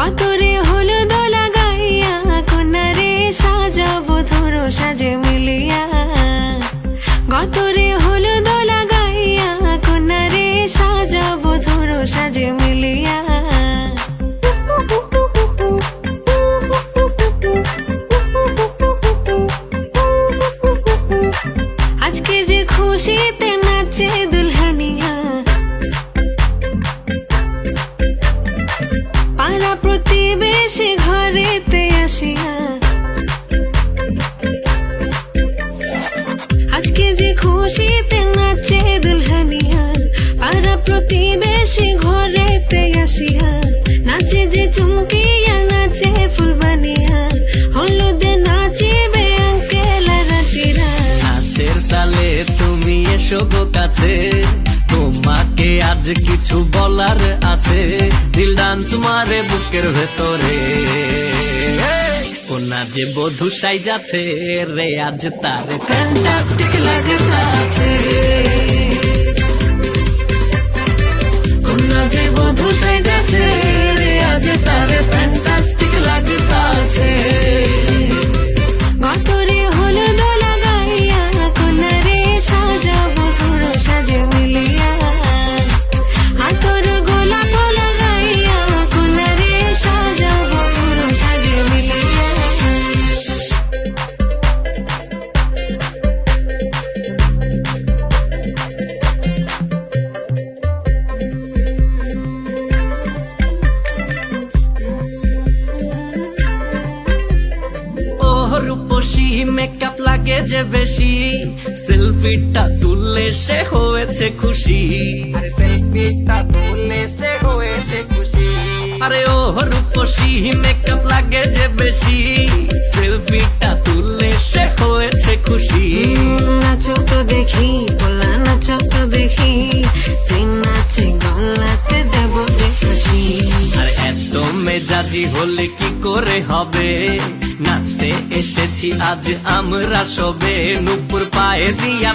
গতরে হলুদ লাগাইয়া কন্যারে সাজাবো ধরো সাজে মিলিয়া। গতরে হলুদ লাগাইয়া কন্যারে সাজাবো ধরো সাজে মিলিয়া। আজকে যে খুশিতে নাচে দুলহানিয়া, পাড়া প্রতিবেশী ঘরেতে আসিয়া। আজকে যে খুশিতে নাচে দুলহানিয়া, পাড়া প্রতিবেশী ঘরেতে আসিয়া। নাচে যে চুমকিয়া নাচে ফুলবানিয়া, হলুদে নাচিবে আঙ্কেল রাতিরা। নাচের তালে তুমি এসো গো কাছে, তোমাকে আজ কিছু বলার আছে। দিল ডান্স মারে বুকের ভেতরে, কোনা যে বধূ সাইজাছে রে আজ তার ফ্যান্টাস্টিক লাগতাছে। কোনা যে বধূ সাইজাছে রে আজ তার ফ্যান্টাস্টিক লাগতাছে। গতরে হলুদ লাগাইয়া কন্যারে সাজাবো ধরো সাজে মিলিয়া। হাতর গোলাপ লাগাইয়া কন্যারে সাজাবো ধরো সাজে মিলিয়া। রূপসী মেকআপ লাগে যে বেশি, সেলফিটা তুললে সে হয়েছে খুশি। আরে সেলফিটা তুললে সে হয়েছে খুশি। আরে ও রূপসী মেকআপ লাগে যে বেশি, সেলফিটা তুললে সে হয়েছে খুশি। নাচো তো দেখি বলা, নাচো তো দেখি, তুই নাচে গলাতে দেব যে হাসি। আর এত মেজাজি হলে কি করে হবে, নাচতে এসেছি আজ আমরা সবে, নুপুর পায়ে দিয়া